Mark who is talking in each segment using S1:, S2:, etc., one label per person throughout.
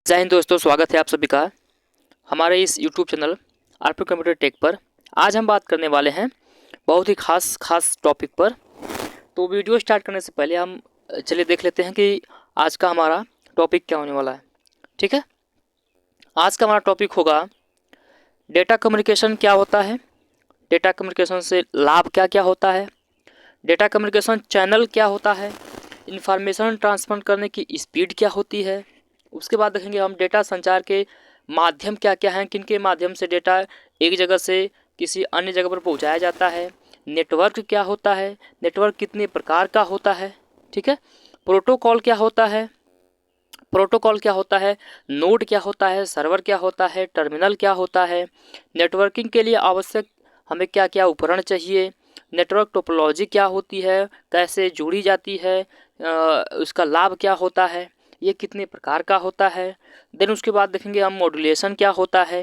S1: जय हिंद दोस्तों, स्वागत है आप सभी का हमारे इस YouTube channel RP computer tech पर। आज हम बात करने वाले हैं बहुत ही खास टॉपिक पर। तो वीडियो स्टार्ट करने से पहले हम चलिए देख लेते हैं कि आज का हमारा टॉपिक क्या होने वाला है। ठीक है, आज का हमारा टॉपिक होगा डेटा कम्युनिकेशन क्या होता है, डेटा कम्युनिकेशन से लाभ क्या क्या होता है, डेटा कम्युनिकेशन चैनल क्या होता है, इंफॉर्मेशन ट्रांसफर करने की स्पीड क्या होती है। उसके बाद देखेंगे हम डेटा संचार के माध्यम क्या क्या हैं, किन के माध्यम से डेटा एक जगह से किसी अन्य जगह पर पहुंचाया जाता है, नेटवर्क क्या होता है, नेटवर्क कितने प्रकार का होता है। ठीक है, प्रोटोकॉल क्या होता है, प्रोटोकॉल क्या होता है, नोड क्या होता है, सर्वर क्या होता है, टर्मिनल क्या होता है, नेटवर्किंग के लिए आवश्यक हमें क्या क्या उपकरण चाहिए, नेटवर्क टोपोलॉजी क्या होती है, कैसे जोड़ी जाती है, उसका लाभ क्या होता है, ये कितने प्रकार का होता है। देन उसके बाद देखेंगे हम मॉड्यूलेशन क्या होता है।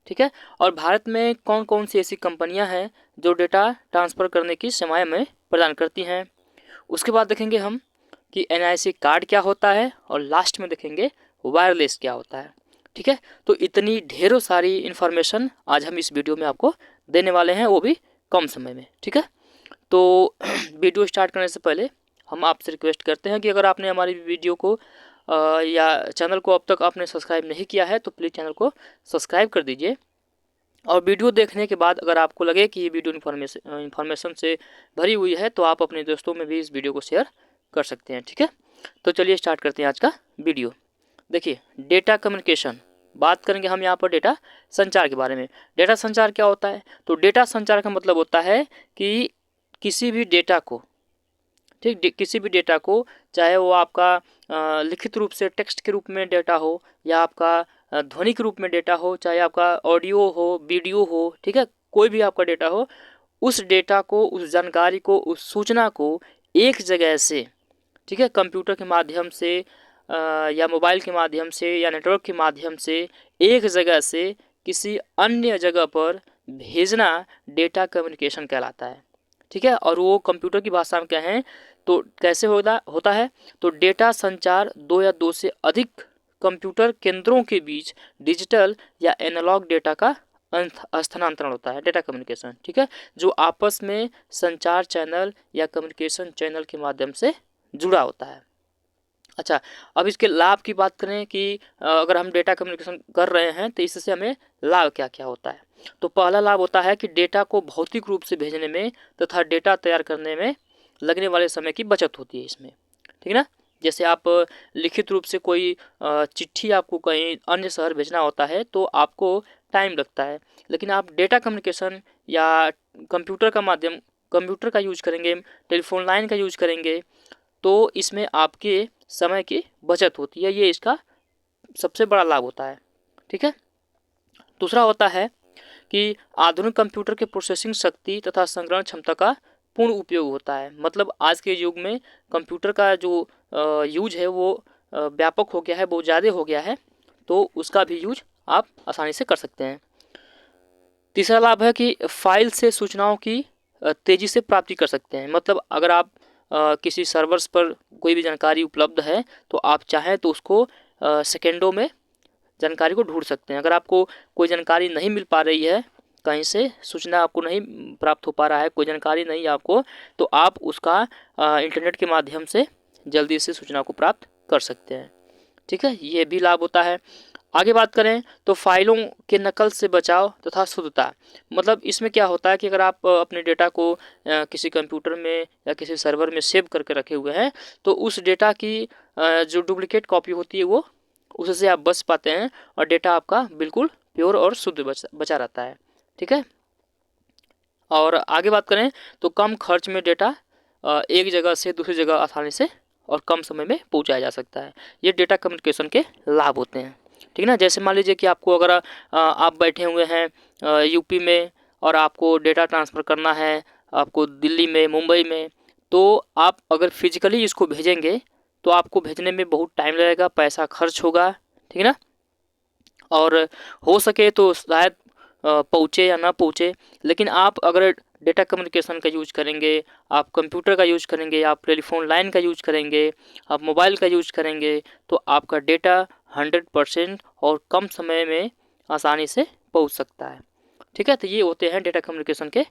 S1: ठीक है, और भारत में कौन कौन सी ऐसी कंपनियां हैं जो डेटा ट्रांसफ़र करने की सेवाएं में प्रदान करती हैं। उसके बाद देखेंगे हम कि एनआईसी कार्ड क्या होता है, और लास्ट में देखेंगे वायरलेस क्या होता है। ठीक है, तो इतनी ढेरों सारी इन्फॉर्मेशन आज हम इस वीडियो में आपको देने वाले हैं, वो भी कम समय में। ठीक है, तो वीडियो स्टार्ट करने से पहले हम आपसे रिक्वेस्ट करते हैं कि अगर आपने हमारी वीडियो को या चैनल को अब तक आपने सब्सक्राइब नहीं किया है तो प्लीज़ चैनल को सब्सक्राइब कर दीजिए। और वीडियो देखने के बाद अगर आपको लगे कि ये वीडियो इन्फॉर्मेशन से भरी हुई है तो आप अपने दोस्तों में भी इस वीडियो को शेयर कर सकते हैं। ठीक है, तो चलिए स्टार्ट करते हैं आज का वीडियो। देखिए, डेटा कम्युनिकेशन बात करेंगे हम यहाँ पर डेटा संचार के बारे में। डेटा संचार क्या होता है, तो डेटा संचार का मतलब होता है कि किसी भी डेटा को, ठीक, किसी भी डेटा को, चाहे वो आपका लिखित रूप से टेक्स्ट के रूप में डेटा हो या आपका ध्वनि के रूप में डेटा हो, चाहे आपका ऑडियो हो, वीडियो हो, ठीक है, कोई भी आपका डेटा हो, उस डेटा को, उस जानकारी को, उस सूचना को एक जगह से, ठीक है, कंप्यूटर के माध्यम से या मोबाइल के माध्यम से या नेटवर्क के माध्यम से एक जगह से किसी अन्य जगह पर भेजना डेटा कम्युनिकेशन कहलाता है। ठीक है, और वो कंप्यूटर की भाषा में क्या है, तो कैसे होता है, तो डेटा संचार दो या दो से अधिक कंप्यूटर केंद्रों के बीच डिजिटल या एनालॉग डेटा का स्थानांतरण होता है, डेटा कम्युनिकेशन। ठीक है, जो आपस में संचार चैनल या कम्युनिकेशन चैनल के माध्यम से जुड़ा होता है। अच्छा, अब इसके लाभ की बात करें कि अगर हम डेटा कम्युनिकेशन कर रहे हैं तो इससे हमें लाभ क्या क्या होता है। तो पहला लाभ होता है कि डेटा को भौतिक रूप से भेजने में तथा डेटा तैयार करने में लगने वाले समय की बचत होती है इसमें। ठीक है ना, जैसे आप लिखित रूप से कोई चिट्ठी आपको कहीं अन्य शहर भेजना होता है तो आपको टाइम लगता है, लेकिन आप डेटा कम्युनिकेशन या कंप्यूटर का यूज करेंगे, टेलीफोन लाइन का यूज करेंगे, तो इसमें आपके समय की बचत होती है। ये इसका सबसे बड़ा लाभ होता है। ठीक है, दूसरा होता है कि आधुनिक कंप्यूटर के प्रोसेसिंग शक्ति तथा संग्रहण क्षमता का पूर्ण उपयोग होता है। मतलब आज के युग में कंप्यूटर का जो यूज है वो व्यापक हो गया है, बहुत ज़्यादा हो गया है, तो उसका भी यूज आप आसानी से कर सकते हैं। तीसरा लाभ है कि फाइल से सूचनाओं की तेज़ी से प्राप्ति कर सकते हैं। मतलब अगर आप किसी सर्वर्स पर कोई भी जानकारी उपलब्ध है तो आप चाहें तो उसको सेकेंडों में जानकारी को ढूंढ सकते हैं। अगर आपको कोई जानकारी नहीं मिल पा रही है, कहीं से सूचना आपको नहीं प्राप्त हो पा रहा है, कोई जानकारी नहीं है आपको, तो आप उसका इंटरनेट के माध्यम से जल्दी से सूचना को प्राप्त कर सकते हैं। ठीक है, ये भी लाभ होता है। आगे बात करें तो फाइलों के नकल से बचाव तथा शुद्धता। मतलब इसमें क्या होता है कि अगर आप अपने डेटा को किसी कंप्यूटर में या किसी सर्वर में सेव करके रखे हुए हैं तो उस डेटा की जो डुप्लीकेट कॉपी होती है वो, उससे आप बच पाते हैं और डेटा आपका बिल्कुल प्योर और शुद्ध बचा रहता है। ठीक है, और आगे बात करें तो कम खर्च में डेटा एक जगह से दूसरी जगह आसानी से और कम समय में पहुंचाया जा सकता है। ये डेटा कम्युनिकेशन के लाभ होते हैं। ठीक है ना, जैसे मान लीजिए कि आपको अगर आप बैठे हुए हैं यूपी में और आपको डेटा ट्रांसफ़र करना है आपको दिल्ली में, मुंबई में, तो आप अगर फिजिकली इसको भेजेंगे तो आपको भेजने में बहुत टाइम लगेगा, पैसा खर्च होगा। ठीक है ना, और हो सके तो शायद पहुँचे या ना पहुँचे, लेकिन आप अगर डेटा कम्युनिकेशन का यूज करेंगे, आप कंप्यूटर का यूज करेंगे, आप टेलीफोन लाइन का यूज करेंगे, आप मोबाइल का यूज करेंगे, तो आपका डेटा 100% और कम समय में आसानी से पहुंच सकता है। ठीक है, तो ये होते हैं डेटा कम्युनिकेशन के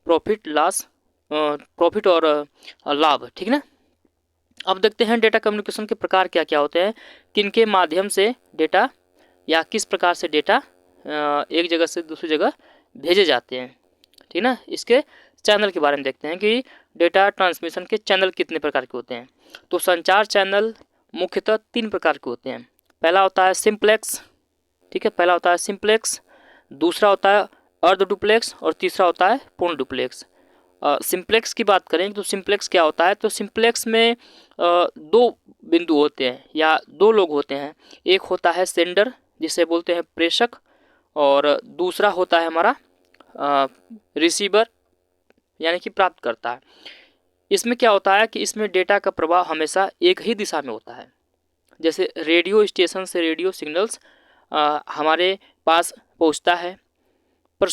S1: प्रॉफिट और लाभ। ठीक ना। अब देखते हैं डेटा कम्युनिकेशन के प्रकार क्या क्या होते हैं, किन के माध्यम से डेटा या किस प्रकार से डेटा एक जगह से दूसरी जगह भेजे जाते हैं। ठीक ना। इसके चैनल के बारे में देखते हैं कि डेटा ट्रांसमिशन के चैनल कितने प्रकार के होते हैं। तो संचार चैनल मुख्यतः 3 प्रकार के होते हैं। पहला होता है सिंप्लेक्स। ठीक है, पहला होता है सिंप्लेक्स, दूसरा होता है अर्ध डुप्लेक्स और तीसरा होता है पूर्ण डुप्लेक्स। सिंप्लेक्स की बात करें तो सिंप्लेक्स क्या होता है, तो सिंप्लेक्स में 2 बिंदु होते हैं या 2 लोग होते हैं। एक होता है सेंडर जिसे बोलते हैं प्रेषक, और दूसरा होता है हमारा रिसीवर यानी कि प्राप्त करता है। इसमें क्या होता है कि इसमें डेटा का प्रवाह हमेशा एक ही दिशा में होता है। जैसे रेडियो स्टेशन से रेडियो सिग्नल्स हमारे पास पहुंचता है, पर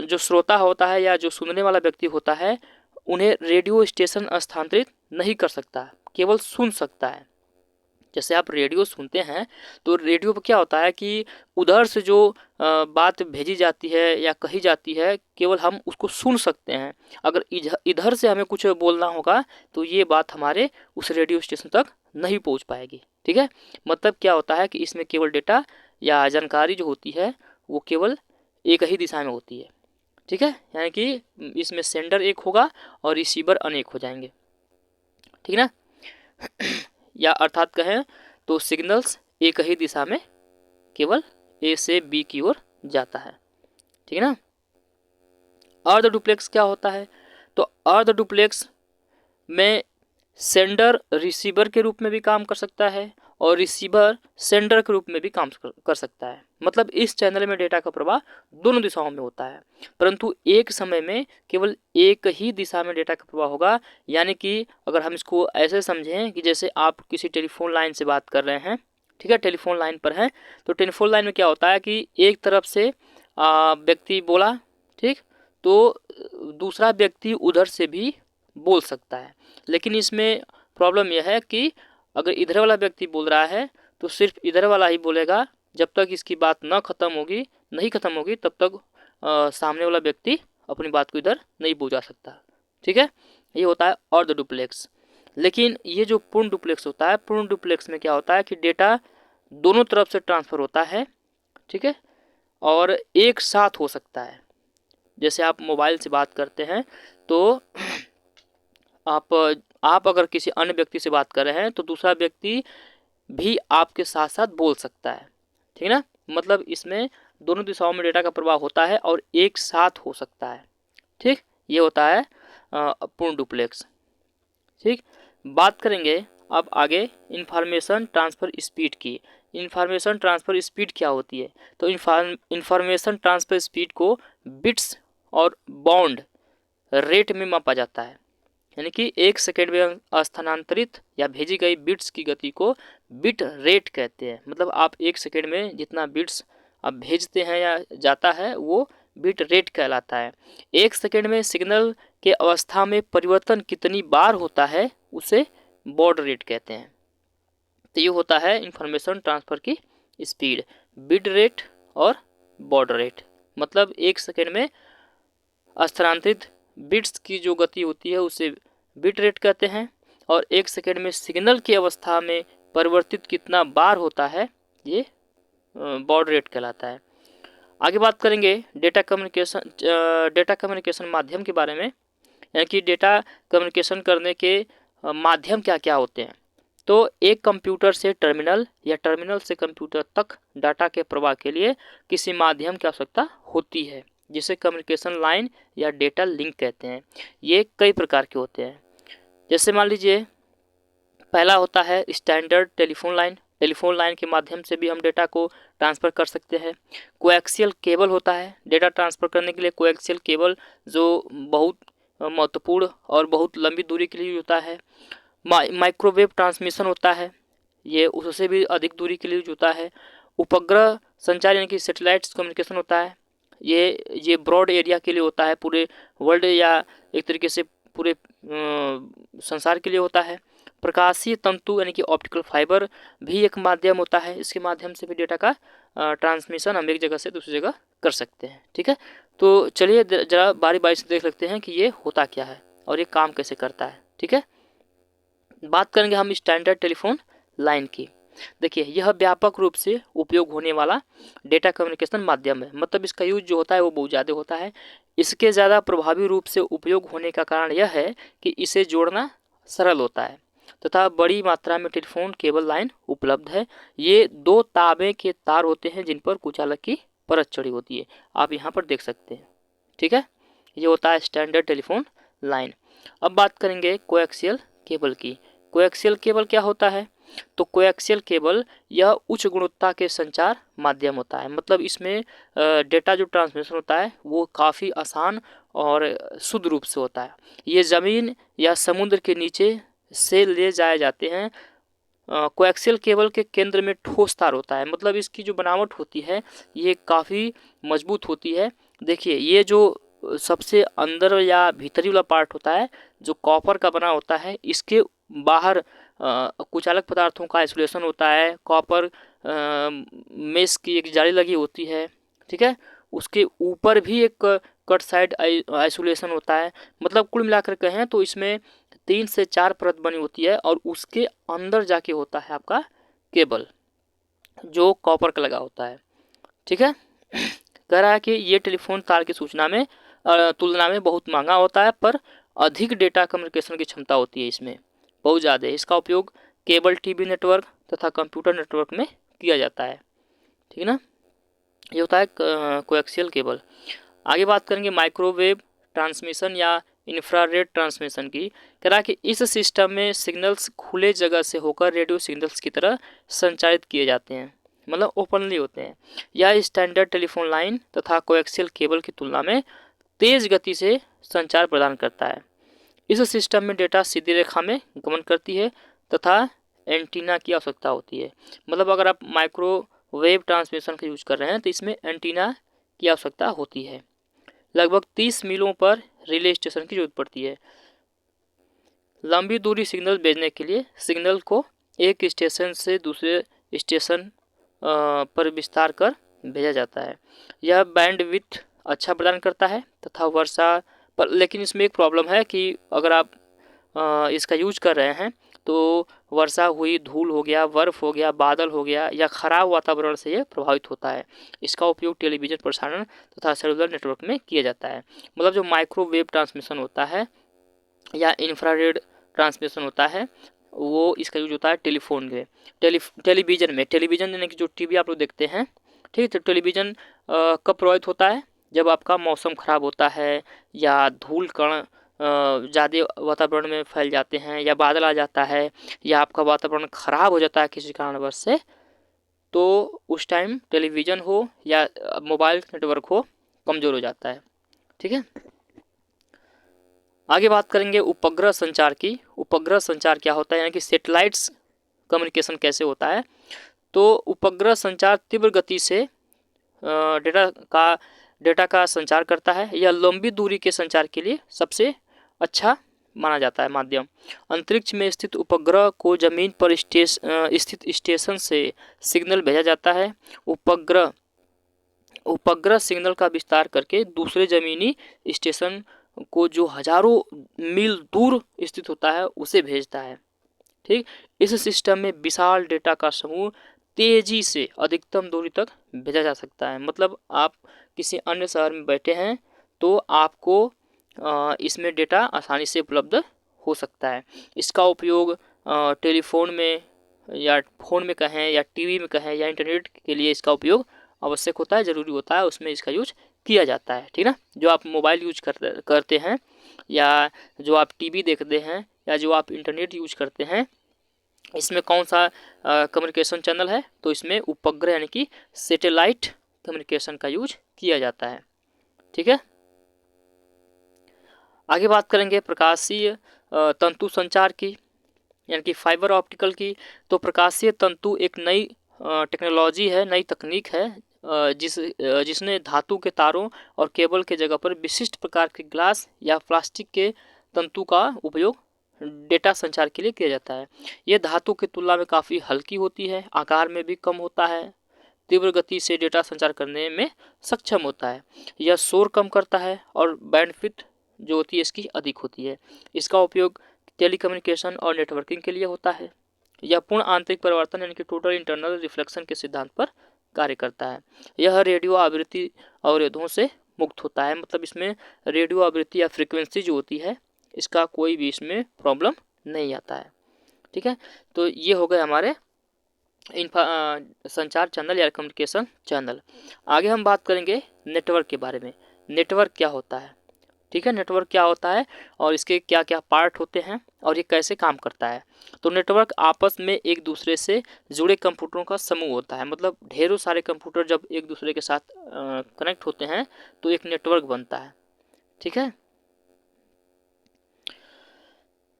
S1: जो श्रोता होता है या जो सुनने वाला व्यक्ति होता है उन्हें रेडियो स्टेशन स्थानांतरित नहीं कर सकता, केवल सुन सकता है। जैसे आप रेडियो सुनते हैं तो रेडियो पर क्या होता है कि उधर से जो बात भेजी जाती है या कही जाती है केवल हम उसको सुन सकते हैं। अगर इधर से हमें कुछ बोलना होगा तो ये बात हमारे उस रेडियो स्टेशन तक नहीं पहुंच पाएगी। ठीक है, मतलब क्या होता है कि इसमें केवल डेटा या जानकारी जो होती है वो केवल एक ही दिशा में होती है। ठीक है, यानी कि इसमें सेंडर एक होगा और रिसीवर अनेक हो जाएंगे। ठीक ना। या अर्थात कहें तो सिग्नल्स एक ही दिशा में केवल ए से बी की ओर जाता है। ठीक है ना। अर्ध डुप्लेक्स क्या होता है, तो अर्ध डुप्लेक्स में सेंडर रिसीवर के रूप में भी काम कर सकता है और रिसीवर सेंडर के रूप में भी काम कर सकता है। मतलब इस चैनल में डेटा का प्रवाह दोनों दिशाओं में होता है, परंतु एक समय में केवल एक ही दिशा में डेटा का प्रवाह होगा। यानी कि अगर हम इसको ऐसे समझें कि जैसे आप किसी टेलीफोन लाइन से बात कर रहे हैं, ठीक है, टेलीफोन लाइन पर हैं, तो टेलीफोन लाइन में क्या होता है कि एक तरफ से व्यक्ति बोला, ठीक, तो दूसरा व्यक्ति उधर से भी बोल सकता है। लेकिन इसमें प्रॉब्लम यह है कि अगर इधर वाला व्यक्ति बोल रहा है तो सिर्फ इधर वाला ही बोलेगा, जब तक इसकी बात नहीं खत्म होगी तब तक सामने वाला व्यक्ति अपनी बात को इधर नहीं पहुंचा सकता। ठीक है, ये होता है अर्ध डुप्लेक्स। लेकिन ये जो पूर्ण डुप्लेक्स होता है, पूर्ण डुप्लेक्स में क्या होता है कि डेटा दोनों तरफ से ट्रांसफर होता है। ठीक है, और एक साथ हो सकता है। जैसे आप मोबाइल से बात करते हैं तो आप अगर किसी अन्य व्यक्ति से बात कर रहे हैं तो दूसरा व्यक्ति भी आपके साथ साथ बोल सकता है। ठीक है ना। मतलब इसमें दोनों दिशाओं में डेटा का प्रवाह होता है और एक साथ हो सकता है। ठीक, ये होता है पूर्ण डुप्लेक्स। ठीक, बात करेंगे अब आगे इंफॉर्मेशन ट्रांसफ़र स्पीड की। इंफॉर्मेशन ट्रांसफ़र स्पीड क्या होती है, तो इंफॉर्मेशन ट्रांसफ़र स्पीड को बिट्स और बाउंड रेट में मापा जाता है। यानी कि 1 सेकेंड में स्थानांतरित या भेजी गई बिट्स की गति को बिट रेट कहते हैं। मतलब आप 1 सेकेंड में जितना बिट्स आप भेजते हैं या जाता है वो बिट रेट कहलाता है। 1 सेकेंड में सिग्नल के अवस्था में परिवर्तन कितनी बार होता है उसे बॉड रेट कहते हैं। तो ये होता है इंफॉर्मेशन ट्रांसफ़र की स्पीड, बिट रेट और बॉड रेट। मतलब 1 सेकेंड में स्थानांतरित बिट्स की जो गति होती है उसे बिट रेट कहते हैं, और 1 सेकेंड में सिग्नल की अवस्था में परिवर्तित कितना बार होता है ये बॉड रेट कहलाता है। आगे बात करेंगे डेटा कम्युनिकेशन माध्यम के बारे में, यानी कि डेटा कम्युनिकेशन करने के माध्यम क्या क्या होते हैं। तो एक कंप्यूटर से टर्मिनल या टर्मिनल से कंप्यूटर तक डाटा के प्रवाह के लिए किसी माध्यम की आवश्यकता होती है, जिसे कम्युनिकेशन लाइन या डेटा लिंक कहते हैं। ये कई प्रकार के होते हैं। जैसे मान लीजिए पहला होता है standard telephone line. Telephone line के माध्यम से भी हम डेटा को ट्रांसफ़र कर सकते हैं। कोएक्सियल केबल होता है डेटा ट्रांसफ़र करने के लिए। कोएक्सियल केबल जो बहुत महत्वपूर्ण और बहुत लंबी दूरी के लिए होता है। माइक्रोवेव ट्रांसमिशन होता है, ये उससे भी अधिक दूरी के लिए यूज होता है। उपग्रह संचार यानी कि सैटेलाइट कम्युनिकेशन होता है, ये ब्रॉड एरिया के लिए होता है, पूरे वर्ल्ड या एक तरीके से पूरे संसार के लिए होता है। प्रकाशीय तंतु यानी कि ऑप्टिकल फाइबर भी एक माध्यम होता है। इसके माध्यम से भी डेटा का ट्रांसमिशन हम एक जगह से दूसरी जगह कर सकते हैं। ठीक है, तो चलिए जरा बारी बारी से देख लेते हैं कि ये होता क्या है और ये काम कैसे करता है। ठीक है, बात करेंगे हम स्टैंडर्ड टेलीफोन लाइन की। देखिए, यह व्यापक रूप से उपयोग होने वाला डेटा कम्युनिकेशन माध्यम है। मतलब इसका यूज जो होता है वो बहुत ज़्यादा होता है। इसके ज़्यादा प्रभावी रूप से उपयोग होने का कारण यह है कि इसे जोड़ना सरल होता है तथा बड़ी मात्रा में टेलीफोन केबल लाइन उपलब्ध है। ये 2 तांबे के तार होते हैं जिन पर कुचालक की परत चढ़ी होती है, आप यहाँ पर देख सकते हैं। ठीक है, ये होता है स्टैंडर्ड टेलीफोन लाइन। अब बात करेंगे कोएक्सियल केबल की। कोएक्सियल केबल क्या होता है? तो कोएक्सियल केबल यह उच्च गुणवत्ता के संचार माध्यम होता है। मतलब इसमें डेटा जो ट्रांसमिशन होता है वो काफ़ी आसान और शुद्ध रूप से होता है। ये ज़मीन या समुद्र के नीचे से ले जाए जाते हैं। कोएक्सियल केबल के केंद्र में ठोस तार होता है। मतलब इसकी जो बनावट होती है ये काफ़ी मजबूत होती है। देखिए, ये जो सबसे अंदर या भीतरी वाला पार्ट होता है जो कॉपर का बना होता है, इसके बाहर कुचालक पदार्थों का आइसोलेशन होता है। कॉपर मेश की एक जाली लगी होती है। ठीक है, उसके ऊपर भी एक कट साइड आइसोलेशन होता है। मतलब कुल मिलाकर कहें तो इसमें 3 से 4 परत बनी होती है और उसके अंदर जाके होता है आपका केबल जो कॉपर का लगा होता है। ठीक है, कह रहा है कि ये टेलीफोन तार की सूचना में तुलना में बहुत महंगा होता है, पर अधिक डेटा कम्युनिकेशन की क्षमता होती है इसमें बहुत ज़्यादा। इसका उपयोग केबल टीवी नेटवर्क तथा कंप्यूटर नेटवर्क में किया जाता है। ठीक है ना, ये होता है कोएक्सियल केबल। आगे बात करेंगे माइक्रोवेव ट्रांसमिशन या इंफ्रारेड ट्रांसमिशन की। कह रहा है कि इस सिस्टम में सिग्नल्स खुले जगह से होकर रेडियो सिग्नल्स की तरह संचारित किए जाते हैं, मतलब ओपनली होते हैं। यह स्टैंडर्ड टेलीफोन लाइन तथा कोएक्सियल केबल की तुलना में तेज गति से संचार प्रदान करता है। इस सिस्टम में डेटा सीधी रेखा में गमन करती है तथा एंटीना की आवश्यकता होती है। मतलब अगर आप माइक्रोवेव ट्रांसमिशन का यूज कर रहे हैं तो इसमें एंटीना की आवश्यकता होती है। लगभग 30 मीलों पर रिले स्टेशन की जरूरत पड़ती है। लंबी दूरी सिग्नल भेजने के लिए सिग्नल को एक स्टेशन से दूसरे स्टेशन पर विस्तार कर भेजा जाता है। यह बैंडविड्थ अच्छा प्रदान करता है तथा वर्षा पर, लेकिन इसमें एक प्रॉब्लम है कि अगर आप इसका यूज कर रहे हैं तो वर्षा हुई, धूल हो गया, बर्फ हो गया, बादल हो गया या खराब वातावरण से ये प्रभावित होता है। इसका उपयोग टेलीविजन प्रसारण तथा सेलुलर नेटवर्क में किया जाता है। मतलब जो माइक्रोवेव ट्रांसमिशन होता है या इंफ्रारेड ट्रांसमिशन होता है वो इसका यूज होता है टेलीफोन में, टेलीविजन में। टेलीविजन यानी कि जो टीवी आप लोग देखते हैं, ठीक है, तो टेलीविजन कब प्रभावित होता है? जब आपका मौसम खराब होता है या धूल कण ज़्यादा वातावरण में फैल जाते हैं या बादल आ जाता है या आपका वातावरण खराब हो जाता है किसी कारणवश से, तो उस टाइम टेलीविज़न हो या मोबाइल नेटवर्क हो कमज़ोर हो जाता है। ठीक है, आगे बात करेंगे उपग्रह संचार की। उपग्रह संचार क्या होता है, यानी कि सैटेलाइट्स कम्युनिकेशन कैसे होता है? तो उपग्रह संचार तीव्र गति से डेटा का संचार करता है। यह लंबी दूरी के संचार के लिए सबसे अच्छा माना जाता है माध्यम। अंतरिक्ष में स्थित उपग्रह को जमीन पर स्थित स्टेशन से सिग्नल भेजा जाता है। उपग्रह सिग्नल का विस्तार करके दूसरे जमीनी स्टेशन को जो हजारों मील दूर स्थित होता है उसे भेजता है। ठीक, इस सिस्टम में विशाल डेटा का समूह तेजी से अधिकतम दूरी तक भेजा जा सकता है। मतलब आप किसी अन्य शहर में बैठे हैं तो आपको इसमें डेटा आसानी से उपलब्ध हो सकता है। इसका उपयोग टेलीफोन में या फ़ोन में कहें या टीवी में कहें या इंटरनेट के लिए इसका उपयोग आवश्यक होता है, ज़रूरी होता है, उसमें इसका यूज किया जाता है। ठीक ना, जो आप मोबाइल यूज करते हैं या जो आप टीवी देखते हैं या जो आप इंटरनेट यूज करते हैं, इसमें कौन सा कम्युनिकेशन चैनल है? तो इसमें उपग्रह यानी कि सैटेलाइट कम्युनिकेशन का यूज किया जाता है। ठीक है, आगे बात करेंगे प्रकाशीय तंतु संचार की, यानी कि फाइबर ऑप्टिकल की। तो प्रकाशीय तंतु एक नई टेक्नोलॉजी है, नई तकनीक है जिसने धातु के तारों और केबल के जगह पर विशिष्ट प्रकार के ग्लास या प्लास्टिक के तंतु का उपयोग डेटा संचार के लिए किया जाता है। यह धातु की तुलना में काफ़ी हल्की होती है, आकार में भी कम होता है, तीव्र गति से डेटा संचार करने में सक्षम होता है। यह शोर कम करता है और बैंडविड्थ जो होती है इसकी अधिक होती है। इसका उपयोग टेलीकम्युनिकेशन और नेटवर्किंग के लिए होता है। यह पूर्ण आंतरिक परिवर्तन यानी कि टोटल इंटरनल रिफ्लेक्शन के सिद्धांत पर कार्य करता है। यह रेडियो आवृत्ति अवरोधों से मुक्त होता है, मतलब इसमें रेडियो आवृत्ति या फ्रीक्वेंसी जो होती है इसका कोई भी इसमें प्रॉब्लम नहीं आता है। ठीक है, तो ये हो गए हमारे संचार चैनल या कम्युनिकेशन चैनल। आगे हम बात करेंगे नेटवर्क के बारे में। नेटवर्क क्या होता है, ठीक है, नेटवर्क क्या होता है और इसके क्या क्या पार्ट होते हैं और ये कैसे काम करता है। तो नेटवर्क आपस में एक दूसरे से जुड़े कंप्यूटरों का समूह होता है, मतलब ढेरों सारे कंप्यूटर जब एक दूसरे के साथ कनेक्ट होते हैं तो एक नेटवर्क बनता है। ठीक है,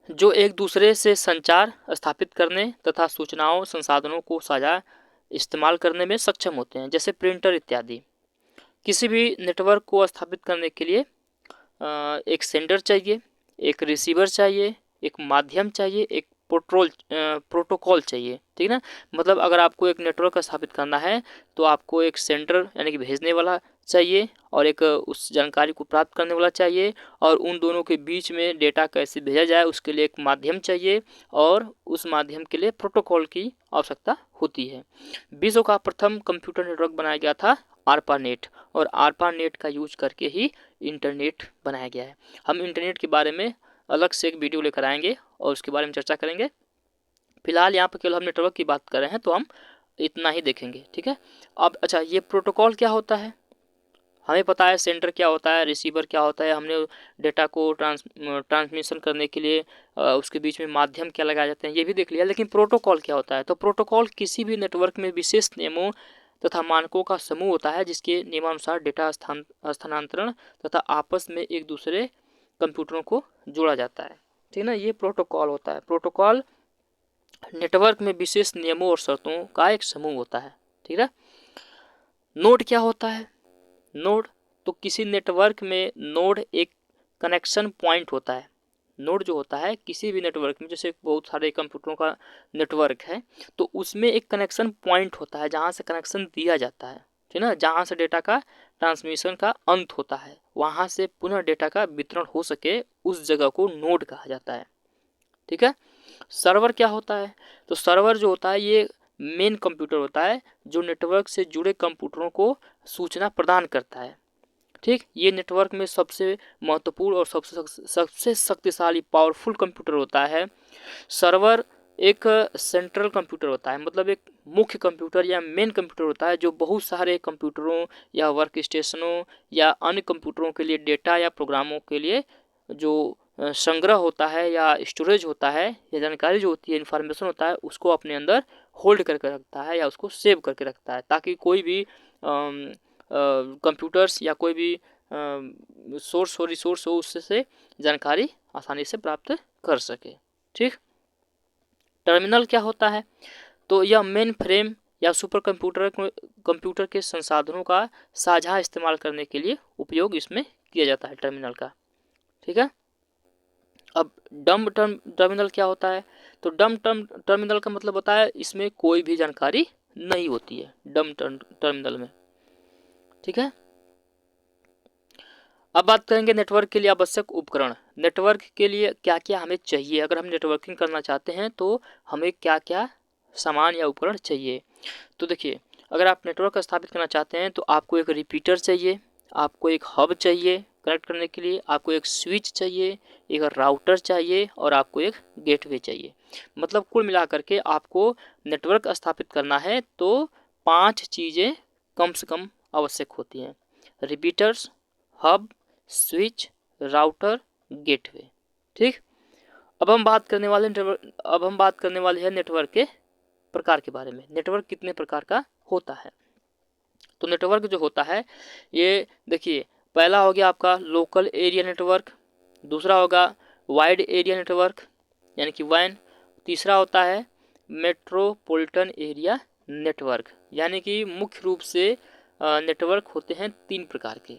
S1: जो एक दूसरे से संचार स्थापित करने तथा सूचनाओं संसाधनों को साझा इस्तेमाल करने में सक्षम होते हैं, जैसे प्रिंटर इत्यादि। किसी भी नेटवर्क को स्थापित करने के लिए एक सेंडर चाहिए, एक रिसीवर चाहिए, एक माध्यम चाहिए, एक प्रोटोकॉल चाहिए। ठीक है ना, मतलब अगर आपको एक नेटवर्क स्थापित करना है तो आपको एक सेंडर यानी कि भेजने वाला चाहिए और एक उस जानकारी को प्राप्त करने वाला चाहिए, और उन दोनों के बीच में डेटा कैसे भेजा जाए उसके लिए एक माध्यम चाहिए, और उस माध्यम के लिए प्रोटोकॉल की आवश्यकता होती है। विश्व का प्रथम कंप्यूटर नेटवर्क बनाया गया था आरपानेट, और आरपानेट का यूज करके ही इंटरनेट बनाया गया है। हम इंटरनेट के बारे में अलग से एक वीडियो लेकर आएंगे और उसके बारे में चर्चा करेंगे। फिलहाल यहाँ पर केवल हम नेटवर्क की बात कर रहे हैं तो हम इतना ही देखेंगे। ठीक है, अब अच्छा, ये प्रोटोकॉल क्या होता है, हमें पता है सेंडर क्या होता है, रिसीवर क्या होता है, हमने डेटा को ट्रांसमिशन करने के लिए उसके बीच में माध्यम क्या लगाए जाते हैं ये भी देख लिया। लेकिन प्रोटोकॉल क्या होता है, तो प्रोटोकॉल किसी भी नेटवर्क में विशेष नियमों तथा मानकों का समूह होता है जिसके नियमानुसार डेटा स्थानांतरण तथा आपस में एक दूसरे कंप्यूटरों को जोड़ा जाता है। ठीक है ना, ये प्रोटोकॉल होता है। प्रोटोकॉल नेटवर्क में विशेष नियमों और शर्तों का एक समूह होता है। ठीक है, नोड क्या होता है, नोड, तो किसी नेटवर्क में नोड एक कनेक्शन पॉइंट होता है। नोड जो होता है किसी भी नेटवर्क में, जैसे बहुत सारे कंप्यूटरों का नेटवर्क है तो उसमें एक कनेक्शन पॉइंट होता है जहाँ से कनेक्शन दिया जाता है। ठीक है ना, जहाँ से डेटा का ट्रांसमिशन का अंत होता है, वहाँ से पुनः डेटा का वितरण हो सके उस जगह को नोड कहा जाता है। ठीक है, सर्वर क्या होता है, तो सर्वर जो होता है ये मेन कंप्यूटर होता है जो नेटवर्क से जुड़े कंप्यूटरों को सूचना प्रदान करता है। ठीक, ये नेटवर्क में सबसे महत्वपूर्ण और सबसे शक्तिशाली पावरफुल कंप्यूटर होता है। सर्वर एक सेंट्रल कंप्यूटर होता है, मतलब एक मुख्य कंप्यूटर या मेन कंप्यूटर होता है जो बहुत सारे कंप्यूटरों या वर्क स्टेशनों या अन्य कंप्यूटरों के लिए डेटा या प्रोग्रामों के लिए जो संग्रह होता है या स्टोरेज होता है या जानकारी जो होती है, इन्फॉर्मेशन होता है, उसको अपने अंदर होल्ड करके रखता है या उसको सेव करके रखता है, ताकि कोई भी कंप्यूटर्स या कोई भी सोर्स हो, रिसोर्स हो, उससे जानकारी आसानी से प्राप्त कर सके। ठीक, टर्मिनल क्या होता है, तो यह मेन फ्रेम या सुपर कंप्यूटर के संसाधनों का साझा इस्तेमाल करने के लिए उपयोग इसमें किया जाता है टर्मिनल का। ठीक है, अब डम्ब टर्मिनल क्या होता है, तो डम्ब टर्मिनल का मतलब होता है इसमें कोई भी जानकारी नहीं होती है डम्ब टर्मिनल में। ठीक है, अब बात करेंगे नेटवर्क के लिए आवश्यक उपकरण। नेटवर्क के लिए क्या क्या हमें चाहिए, अगर हम नेटवर्किंग करना चाहते हैं तो हमें क्या क्या सामान या उपकरण चाहिए। तो देखिए, अगर आप नेटवर्क स्थापित करना चाहते हैं तो आपको एक रिपीटर चाहिए, आपको एक हब चाहिए कनेक्ट करने के लिए, आपको एक स्विच चाहिए, एक राउटर चाहिए और आपको एक गेटवे चाहिए। मतलब कुल मिलाकर के आपको नेटवर्क स्थापित करना है तो 5 चीज़ें कम से कम आवश्यक होती हैं: repeaters, hub, switch, router, gateway. ठीक, अब हम बात करने वाले हैं नेटवर्क के प्रकार के बारे में। नेटवर्क कितने प्रकार का होता है, तो नेटवर्क जो होता है ये देखिए, पहला हो गया आपका लोकल एरिया नेटवर्क, दूसरा होगा वाइड एरिया नेटवर्क यानी कि वैन, तीसरा होता है मेट्रोपॉलिटन एरिया नेटवर्क। यानी कि मुख्य रूप से नेटवर्क होते हैं 3 प्रकार के: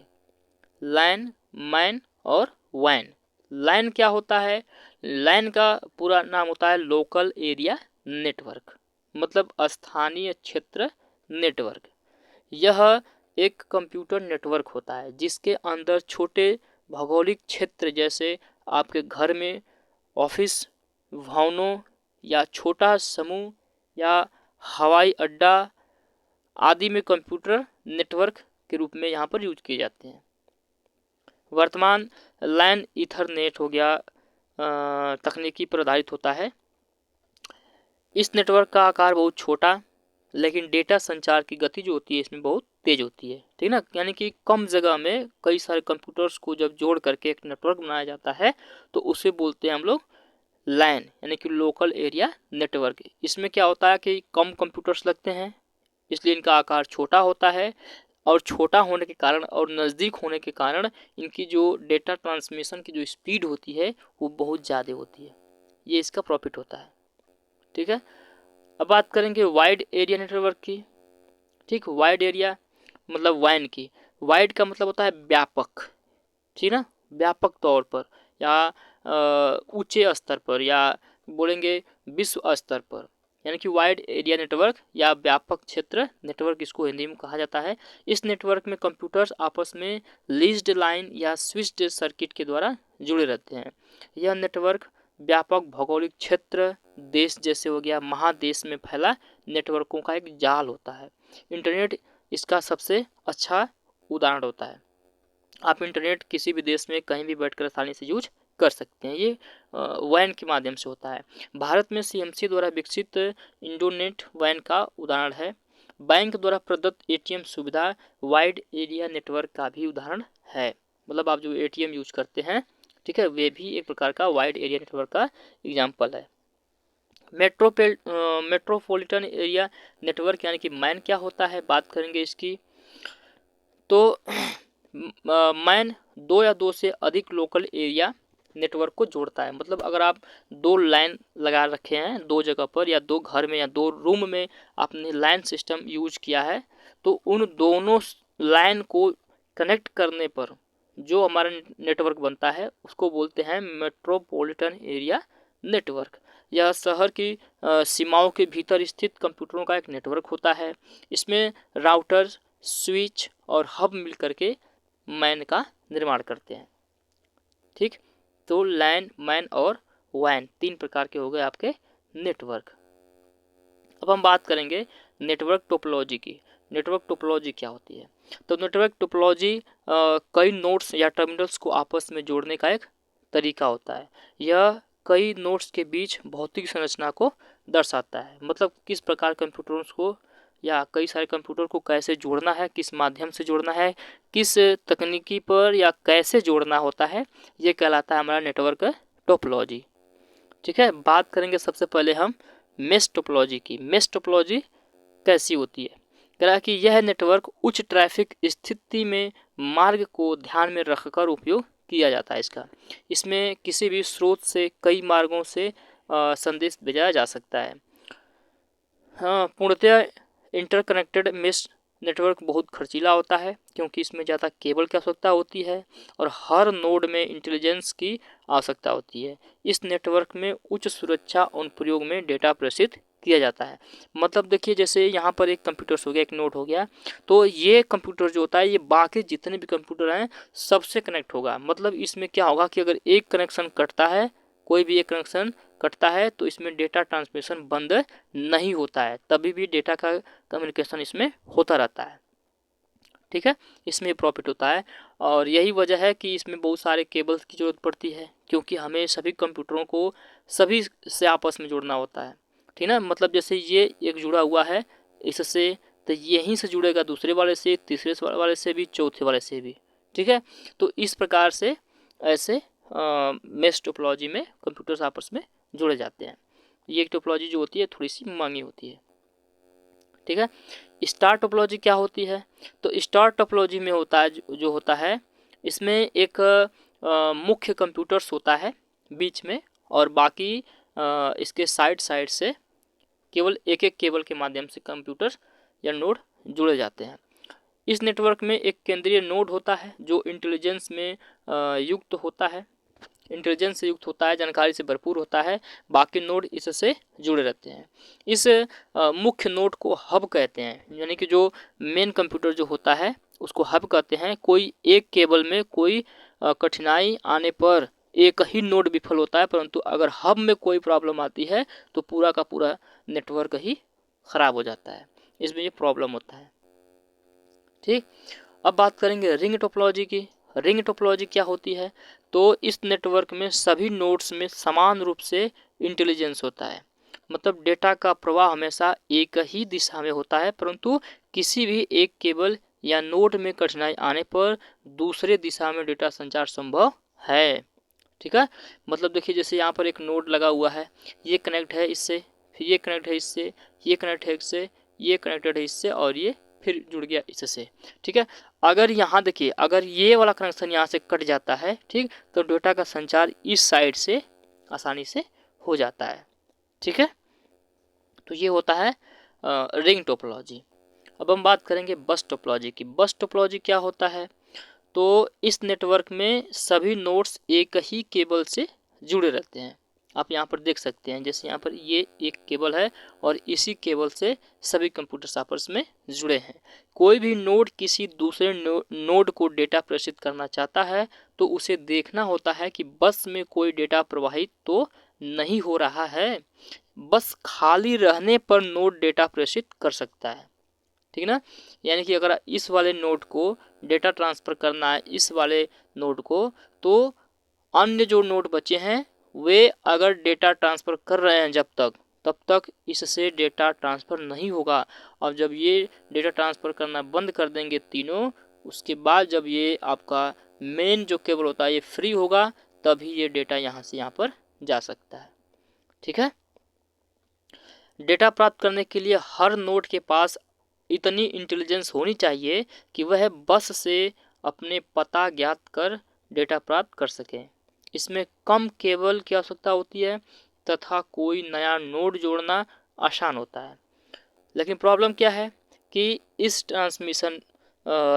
S1: लैन, मैन और वैन। लैन क्या होता है? लैन का पूरा नाम होता है लोकल एरिया नेटवर्क, मतलब स्थानीय क्षेत्र नेटवर्क। यह एक कंप्यूटर नेटवर्क होता है जिसके अंदर छोटे भौगोलिक क्षेत्र जैसे आपके घर में, ऑफिस, भवनों या छोटा समूह या हवाई अड्डा आदि में कंप्यूटर नेटवर्क के रूप में यहाँ पर यूज किए जाते हैं। वर्तमान लैन ईथरनेट हो गया तकनीकी पर आधारित होता है। इस नेटवर्क का आकार बहुत छोटा, लेकिन डेटा संचार की गति जो होती है इसमें बहुत तेज होती है, ठीक ना। यानी कि कम जगह में कई सारे कंप्यूटर्स को जब जोड़ करके एक नेटवर्क बनाया जाता है तो उसे बोलते हैं हम लोग लैन, यानी कि लोकल एरिया नेटवर्क। इसमें क्या होता है कि कम कंप्यूटर्स लगते हैं, इसलिए इनका आकार छोटा होता है, और छोटा होने के कारण और नज़दीक होने के कारण इनकी जो डेटा ट्रांसमिशन की जो स्पीड होती है वो बहुत ज़्यादा होती है। ये इसका प्रॉफिट होता है, ठीक है। अब बात करेंगे वाइड एरिया नेटवर्क की। ठीक, वाइड एरिया मतलब वैन की। वाइड का मतलब होता है व्यापक, ठीक ना, व्यापक तौर पर या ऊंचे स्तर पर या बोलेंगे विश्व स्तर पर, यानी कि वाइड एरिया नेटवर्क या व्यापक क्षेत्र नेटवर्क इसको हिंदी में कहा जाता है। इस नेटवर्क में कंप्यूटर्स आपस में लीज्ड लाइन या स्विच्ड सर्किट के द्वारा जुड़े रहते हैं। यह नेटवर्क व्यापक भौगोलिक क्षेत्र, देश जैसे हो गया महादेश में फैला नेटवर्कों का एक जाल होता है। इंटरनेट इसका सबसे अच्छा उदाहरण होता है। आप इंटरनेट किसी भी देश में कहीं भी बैठकर आसानी से यूज कर सकते हैं। ये वैन के माध्यम से होता है। भारत में सीएमसी द्वारा विकसित इंडोनेट वैन का उदाहरण है। बैंक द्वारा प्रदत्त एटीएम सुविधा वाइड एरिया नेटवर्क का भी उदाहरण है। मतलब आप जो एटीएम यूज करते हैं, ठीक है, वे भी एक प्रकार का वाइड एरिया नेटवर्क का एग्जाम्पल है। मेट्रोपॉलिटन एरिया नेटवर्क यानी कि मैन क्या होता है, बात करेंगे इसकी। तो मैन दो या दो से अधिक लोकल एरिया नेटवर्क को जोड़ता है। मतलब अगर आप दो लाइन लगा रखे हैं दो जगह पर, या दो घर में या दो रूम में आपने लाइन सिस्टम यूज किया है, तो उन दोनों लाइन को कनेक्ट करने पर जो हमारा नेटवर्क बनता है उसको बोलते हैं मेट्रोपॉलिटन एरिया नेटवर्क। यह शहर की सीमाओं के भीतर स्थित कंप्यूटरों का एक नेटवर्क होता है। इसमें राउटर, स्विच और हब मिलकर के मैन का निर्माण करते हैं। ठीक, तो लैन, मैन और वैन तीन प्रकार के हो गए आपके नेटवर्क। अब हम बात करेंगे नेटवर्क टोपोलॉजी की। नेटवर्क टोपोलॉजी क्या होती है? तो नेटवर्क टोपोलॉजी कई नोड्स या टर्मिनल्स को आपस में जोड़ने का एक तरीका होता है। यह कई नोड्स के बीच भौतिक संरचना को दर्शाता है। मतलब किस प्रकार कंप्यूटरों को या कई सारे कंप्यूटर को कैसे जोड़ना है, किस माध्यम से जोड़ना है, किस तकनीकी पर या कैसे जोड़ना होता है, ये कहलाता है हमारा नेटवर्क टोपोलॉजी। ठीक है, बात करेंगे सबसे पहले हम मेश टोपोलॉजी की। मेश टोपोलॉजी कैसी होती है? कह रहा है कि यह नेटवर्क उच्च ट्रैफिक स्थिति में मार्ग को ध्यान में रखकर उपयोग किया जाता है। इसमें किसी भी स्रोत से कई मार्गों से संदेश भेजा जा सकता है। हाँ, पूर्णतः इंटरकनेक्टेड मेश नेटवर्क बहुत खर्चीला होता है क्योंकि इसमें ज़्यादा केबल की आवश्यकता होती है और हर नोड में इंटेलिजेंस की आवश्यकता होती है। इस नेटवर्क में उच्च सुरक्षा अनुप्रयोग में डेटा प्रेषित किया जाता है। मतलब देखिए, जैसे यहाँ पर एक कंप्यूटर हो गया, एक नोड हो गया, तो ये कंप्यूटर जो होता है ये बाकी जितने भी कंप्यूटर हैं सबसे कनेक्ट होगा। मतलब इसमें क्या होगा कि अगर एक कनेक्शन कटता है, कोई भी एक कनेक्शन कटता है, तो इसमें डेटा ट्रांसमिशन बंद नहीं होता है, तभी भी डेटा का कम्युनिकेशन इसमें होता रहता है। ठीक है, इसमें प्रॉफिट होता है और यही वजह है कि इसमें बहुत सारे केबल्स की ज़रूरत पड़ती है क्योंकि हमें सभी कंप्यूटरों को सभी से आपस में जोड़ना होता है। ठीक है, मतलब जैसे ये एक जुड़ा हुआ है इससे, तो यहीं से जुड़ेगा दूसरे वाले से, तीसरे वाले से भी, चौथे वाले से भी। ठीक है, तो इस प्रकार से ऐसे मेश टोपोलॉजी में कंप्यूटर्स आपस में जुड़े जाते हैं। ये टोपोलॉजी जो होती है थोड़ी सी महंगी होती है। ठीक है, स्टार टोपोलॉजी क्या होती है? तो स्टार टोपोलॉजी में होता है जो होता है इसमें एक मुख्य कंप्यूटर्स होता है बीच में, और बाकी इसके साइड से केवल एक एक केबल के माध्यम से कंप्यूटर या नोड जुड़े जाते हैं। इस नेटवर्क में एक केंद्रीय नोड होता है जो इंटेलिजेंस में युक्त होता है। इंटेलिजेंस से युक्त होता है, जानकारी से भरपूर होता है, बाकी नोड इससे जुड़े रहते हैं। इस मुख्य नोड को हब कहते हैं, यानी कि जो मेन कंप्यूटर जो होता है उसको हब कहते हैं। कोई एक केबल में कोई कठिनाई आने पर एक ही नोड विफल होता है, परंतु अगर हब में कोई प्रॉब्लम आती है तो पूरा का पूरा नेटवर्क ही खराब हो जाता है, इसमें ये प्रॉब्लम होता है। ठीक, अब बात करेंगे रिंग टोपोलॉजी की। रिंग टोपोलॉजी क्या होती है? तो इस नेटवर्क में सभी नोड्स में समान रूप से इंटेलिजेंस होता है, मतलब डेटा का प्रवाह हमेशा एक ही दिशा में होता है, परंतु किसी भी एक केबल या नोड में कठिनाई आने पर दूसरे दिशा में डेटा संचार संभव है। ठीक है, मतलब देखिए जैसे यहाँ पर एक नोड लगा हुआ है, ये कनेक्ट है इससे, फिर ये कनेक्ट है इससे, ये कनेक्ट है इससे, ये कनेक्टेड है इससे, और ये फिर जुड़ गया इससे। ठीक है, अगर यहाँ देखिए, अगर ये वाला कनेक्शन यहाँ से कट जाता है, ठीक, तो डेटा का संचार इस साइड से आसानी से हो जाता है। ठीक है, तो ये होता है रिंग टोपोलॉजी। अब हम बात करेंगे बस टोपोलॉजी की। बस टोपोलॉजी क्या होता है? तो इस नेटवर्क में सभी नोड्स एक ही केबल से जुड़े रहते हैं। आप यहाँ पर देख सकते हैं, जैसे यहाँ पर ये एक केबल है और इसी केबल से सभी कंप्यूटर्स आपस में जुड़े हैं। कोई भी नोड किसी दूसरे नोड को डेटा प्रेषित करना चाहता है तो उसे देखना होता है कि बस में कोई डेटा प्रवाहित तो नहीं हो रहा है। बस खाली रहने पर नोड डेटा प्रेषित कर सकता है। ठीक ना, यानी कि अगर इस वाले नोड को डेटा ट्रांसफ़र करना है इस वाले नोड को, तो अन्य जो नोड बचे हैं वे अगर डेटा ट्रांसफ़र कर रहे हैं तब तक इससे डेटा ट्रांसफ़र नहीं होगा। और जब ये डेटा ट्रांसफ़र करना बंद कर देंगे तीनों, उसके बाद जब ये आपका मेन जो केबल होता है ये फ्री होगा, तभी ये डेटा यहाँ से यहाँ पर जा सकता है। ठीक है, डेटा प्राप्त करने के लिए हर नोड के पास इतनी इंटेलिजेंस होनी चाहिए कि वह बस से अपने पता ज्ञात कर डेटा प्राप्त कर सके। इसमें कम केबल की आवश्यकता होती है तथा कोई नया नोड जोड़ना आसान होता है। लेकिन प्रॉब्लम क्या है कि इस ट्रांसमिशन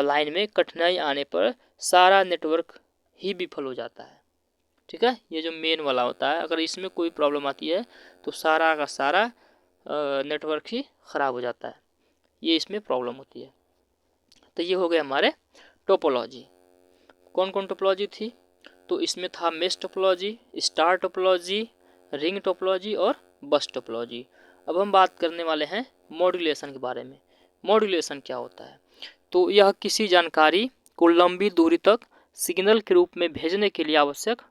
S1: लाइन में कठिनाई आने पर सारा नेटवर्क ही विफल हो जाता है। ठीक है, ये जो मेन वाला होता है, अगर इसमें कोई प्रॉब्लम आती है तो सारा का सारा नेटवर्क ही ख़राब हो जाता है, ये इसमें प्रॉब्लम होती है। तो ये हो गए हमारे टोपोलॉजी। कौन कौन टोपोलॉजी थी? तो इसमें था mesh topology, star topology, ring topology और बस टोपोलॉजी। अब हम बात करने वाले हैं मॉड्यूलेशन के बारे में। मॉड्यूलेशन क्या होता है? तो यह किसी जानकारी को लंबी दूरी तक सिग्नल के रूप में भेजने के लिए आवश्यक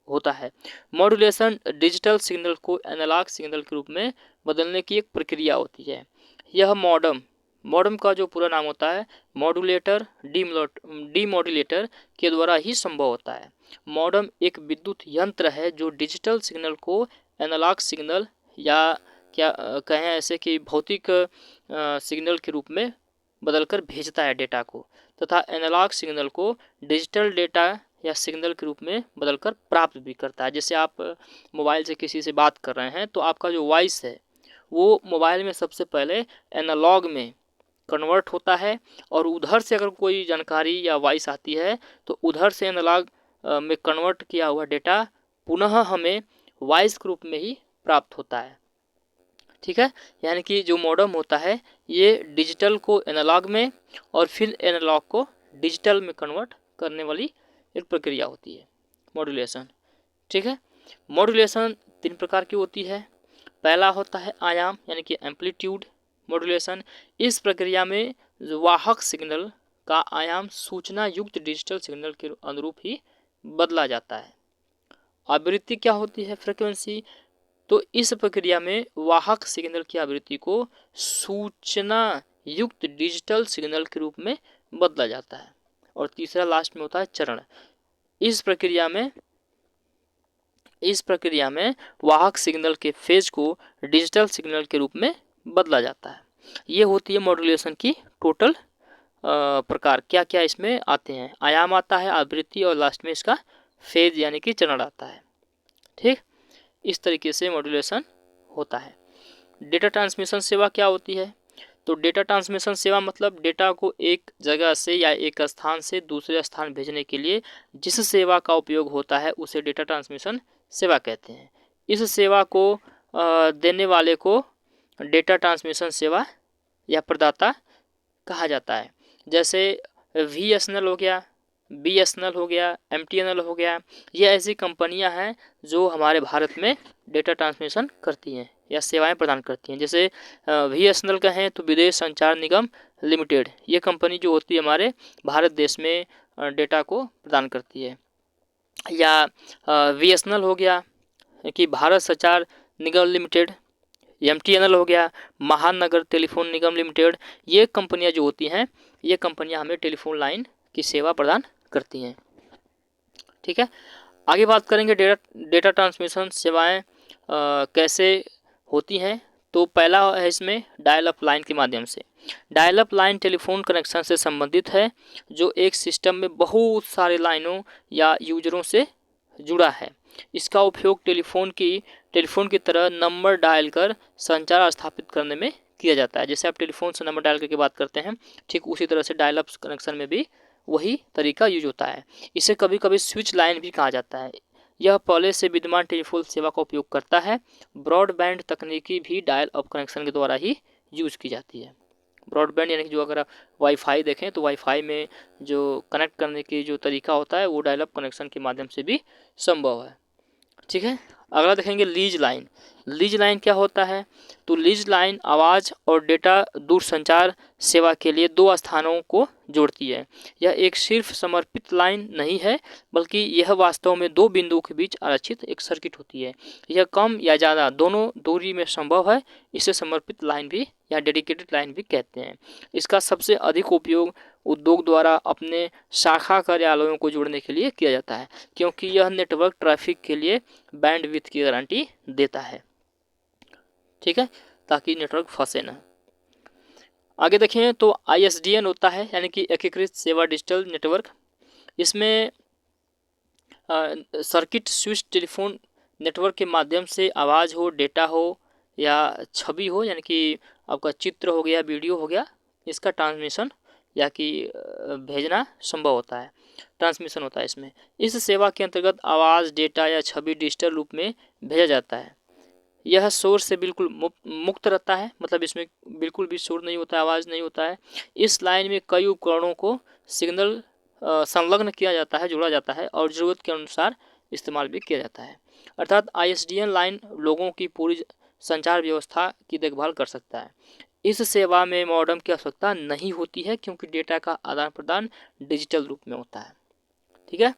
S1: होता है। मॉड्यूलेशन डिजिटल सिग्नल को एनालॉग सिग्नल के रूप में बदलने की एक प्रक्रिया होती है। यह मॉडम का जो पूरा नाम होता है मॉड्यूलेटर डीमॉड्यूलेटर के द्वारा ही संभव होता है। मॉडम एक विद्युत यंत्र है जो डिजिटल सिग्नल को एनालॉग सिग्नल या क्या कहें ऐसे कि भौतिक सिग्नल के रूप में बदलकर भेजता है डेटा को, तथा एनालॉग सिग्नल को डिजिटल डेटा या सिग्नल के रूप में बदलकर प्राप्त भी करता है। जैसे आप मोबाइल से किसी से बात कर रहे हैं तो आपका जो वॉइस है वो मोबाइल में सबसे पहले एनालॉग में कन्वर्ट होता है, और उधर से अगर कोई जानकारी या वॉइस आती है तो उधर से एनालॉग में कन्वर्ट किया हुआ डेटा पुनः हमें वॉइस के रूप में ही प्राप्त होता है। ठीक है, यानी कि जो मॉडम होता है ये डिजिटल को एनालॉग में और फिर एनालॉग को डिजिटल में कन्वर्ट करने वाली एक प्रक्रिया होती है मॉड्यूलेशन। ठीक है, मॉड्यूलेशन 3 प्रकार की होती है। पहला होता है आयाम यानी कि एम्पलीट्यूड मॉड्यूलेशन। इस प्रक्रिया में वाहक सिग्नल का आयाम सूचना युक्त डिजिटल सिग्नल के अनुरूप ही बदला जाता है। आवृत्ति क्या होती है? फ्रीक्वेंसी। तो इस प्रक्रिया में वाहक सिग्नल की आवृत्ति को सूचना युक्त डिजिटल सिग्नल के रूप में बदला जाता है। और तीसरा लास्ट में होता है चरण। इस प्रक्रिया में वाहक सिग्नल के फेज को डिजिटल सिग्नल के रूप में बदला जाता है। ये होती है मॉड्यूलेशन की टोटल प्रकार। क्या क्या इसमें आते हैं? आयाम आता है, आवृत्ति, और लास्ट में इसका फेज यानी कि चरण आता है। ठीक, इस तरीके से मॉड्यूलेशन होता है। डेटा ट्रांसमिशन सेवा क्या होती है? तो डेटा ट्रांसमिशन सेवा मतलब डेटा को एक जगह से या एक स्थान से दूसरे स्थान भेजने के लिए जिस सेवा का उपयोग होता है उसे डेटा ट्रांसमिशन सेवा कहते हैं। इस सेवा को देने वाले को डेटा ट्रांसमिशन सेवा या प्रदाता कहा जाता है। जैसे VSNL हो गया, BSNL हो गया, MTNL हो गया, ये ऐसी कंपनियां हैं जो हमारे भारत में डेटा ट्रांसमिशन करती हैं या सेवाएं प्रदान करती हैं। जैसे VSNL का है तो विदेश संचार निगम लिमिटेड, ये कंपनी जो होती है हमारे भारत देश में डेटा को प्रदान करती है। या VSNL हो गया कि भारत संचार निगम लिमिटेड, MTNL हो गया महानगर टेलीफोन निगम लिमिटेड। ये कंपनियां जो होती हैं ये कंपनियां हमें टेलीफोन लाइन की सेवा प्रदान करती हैं। ठीक है, आगे बात करेंगे डेटा ट्रांसमिशन सेवाएं कैसे होती हैं। तो पहला है इसमें डायल अप लाइन के माध्यम से। Dial up line telephone connection से संबंधित है जो एक सिस्टम में बहुत सारे लाइनों या यूजरों से जुड़ा है। इसका उपयोग टेलीफोन की तरह नंबर डायल कर संचार स्थापित करने में किया जाता है। जैसे आप टेलीफोन से नंबर डायल करके बात करते हैं, ठीक उसी तरह से डायल अप कनेक्शन में भी वही तरीका यूज होता है। इसे कभी कभी स्विच लाइन भी कहा जाता है। यह पहले से विद्यमान टेलीफोन सेवा का उपयोग करता है। ब्रॉडबैंड तकनीकी भी डायल अप कनेक्शन के द्वारा ही यूज की जाती है। ब्रॉडबैंड यानी कि जो अगर आप वाईफाई देखें तो वाईफाई में जो कनेक्ट करने की जो तरीका होता है वो डायल अप कनेक्शन के माध्यम से भी संभव है। ठीक है, अगला देखेंगे लीज लाइन। लीज लाइन क्या होता है? तो लीज लाइन आवाज़ और डेटा दूरसंचार सेवा के लिए दो स्थानों को जोड़ती है। यह एक सिर्फ समर्पित लाइन नहीं है बल्कि यह वास्तव में दो बिंदुओं के बीच आरक्षित एक सर्किट होती है। यह कम या ज़्यादा दोनों दूरी में संभव है। इसे समर्पित लाइन भी या डेडिकेटेड लाइन भी कहते हैं। इसका सबसे अधिक उपयोग उद्योग द्वारा अपने शाखा कार्यालयों को जोड़ने के लिए किया जाता है क्योंकि यह नेटवर्क ट्रैफिक के लिए बैंडविड्थ की गारंटी देता है। ठीक है, ताकि नेटवर्क फंसे ना। आगे देखें तो ISDN होता है यानी कि एकीकृत सेवा डिजिटल नेटवर्क। इसमें सर्किट स्विच टेलीफोन नेटवर्क के माध्यम से आवाज़ हो, डेटा हो या छवि हो यानी कि आपका चित्र हो गया, वीडियो हो गया, इसका ट्रांसमिशन या कि भेजना संभव होता है, ट्रांसमिशन होता है इसमें। इस सेवा के अंतर्गत आवाज़, डेटा या छवि डिजिटल रूप में भेजा जाता है। यह शोर से बिल्कुल मुक्त रहता है, मतलब इसमें बिल्कुल भी शोर नहीं होता है, आवाज़ नहीं होता है। इस लाइन में कई उपकरणों को सिग्नल संलग्न किया जाता है, जोड़ा जाता है और ज़रूरत के अनुसार इस्तेमाल भी किया जाता है। अर्थात ISDN लाइन लोगों की पूरी संचार व्यवस्था की देखभाल कर सकता है। इस सेवा में मॉडेम की आवश्यकता नहीं होती है क्योंकि डेटा का आदान प्रदान डिजिटल रूप में होता है। ठीक है,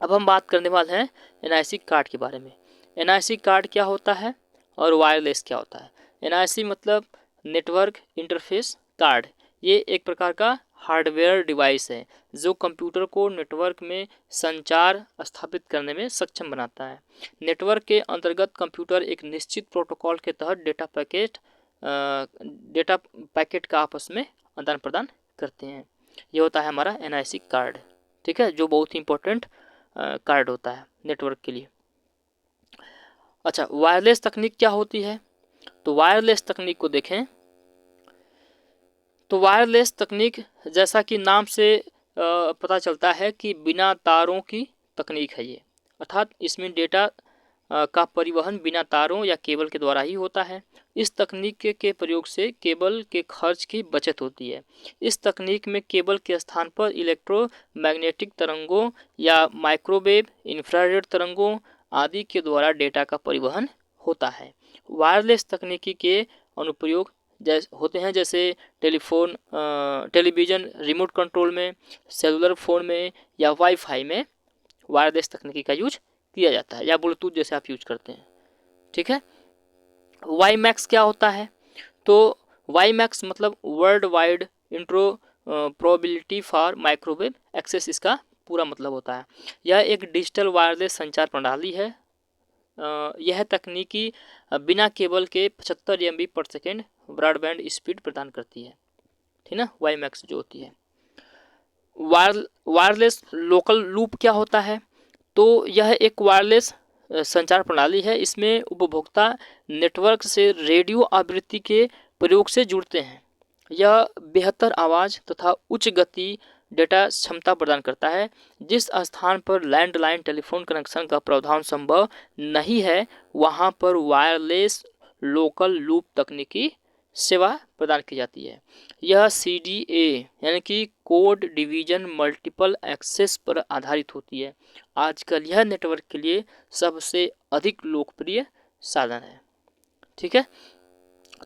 S1: अब हम बात करने वाले हैं NIC कार्ड के बारे में। NIC कार्ड क्या होता है और वायरलेस क्या होता है? NIC मतलब नेटवर्क इंटरफेस कार्ड। ये एक प्रकार का हार्डवेयर डिवाइस है जो कंप्यूटर को नेटवर्क में संचार स्थापित करने में सक्षम बनाता है। नेटवर्क के अंतर्गत कंप्यूटर एक निश्चित प्रोटोकॉल के तहत डेटा पैकेट का आपस में आदान प्रदान करते हैं। ये होता है हमारा NIC कार्ड। ठीक है, जो बहुत ही इंपॉर्टेंट कार्ड होता है नेटवर्क के लिए। अच्छा, वायरलेस तकनीक क्या होती है? तो वायरलेस तकनीक को देखें तो वायरलेस तकनीक जैसा कि नाम से पता चलता है कि बिना तारों की तकनीक है ये, अर्थात इसमें डेटा का परिवहन बिना तारों या केबल के द्वारा ही होता है। इस तकनीक के प्रयोग से केबल के खर्च की बचत होती है। इस तकनीक में केबल के स्थान पर इलेक्ट्रोमैग्नेटिक तरंगों या माइक्रोवेव, इंफ्रारेड तरंगों आदि के द्वारा डेटा का परिवहन होता है। वायरलेस तकनीकी के अनुप्रयोग होते हैं जैसे टेलीविज़न रिमोट कंट्रोल में, सेलुलर फ़ोन में या वाईफाई में वायरलेस तकनीकी का यूज किया जाता है, या ब्लूटूथ जैसे आप यूज करते हैं। ठीक है, WiMAX क्या होता है? तो WiMAX मतलब world wide interoperability for microwave access, इसका पूरा मतलब होता है। यह एक डिजिटल वायरलेस संचार प्रणाली है। यह तकनीकी बिना केबल के 75 MB/s ब्रॉडबैंड स्पीड प्रदान करती है। ठीक ना, WiMAX जो होती है। वायरलेस लोकल लूप क्या होता है? तो यह एक वायरलेस संचार प्रणाली है। इसमें उपभोक्ता नेटवर्क से रेडियो आवृत्ति के प्रयोग से जुड़ते हैं। यह बेहतर आवाज़ तथा उच्च गति डेटा क्षमता प्रदान करता है। जिस स्थान पर लैंडलाइन टेलीफोन कनेक्शन का प्रावधान संभव नहीं है वहां पर वायरलेस लोकल लूप तकनीकी सेवा प्रदान की जाती है। यह CDA यानी कि कोड डिवीजन मल्टीपल एक्सेस पर आधारित होती है। आजकल यह नेटवर्क के लिए सबसे अधिक लोकप्रिय साधन है। ठीक है,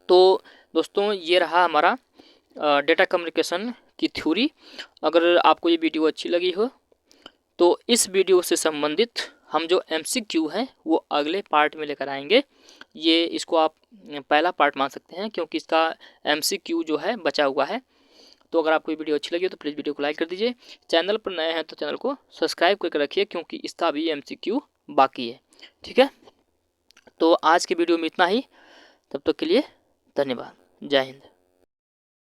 S1: तो दोस्तों ये रहा हमारा डेटा कम्युनिकेशन की थ्योरी। अगर आपको ये वीडियो अच्छी लगी हो तो इस वीडियो से संबंधित हम जो MCQ है वो अगले पार्ट में लेकर आएंगे। ये इसको आप पहला पार्ट मान सकते हैं क्योंकि इसका MCQ जो है बचा हुआ है। तो अगर आपको ये वीडियो अच्छी लगी तो प्लीज़ वीडियो को लाइक कर दीजिए। चैनल पर नए हैं तो चैनल को सब्सक्राइब करके रखिए क्योंकि इसका भी MCQ बाकी है। ठीक है, तो आज की वीडियो में इतना ही। तब तक के लिए धन्यवाद। जय हिंद।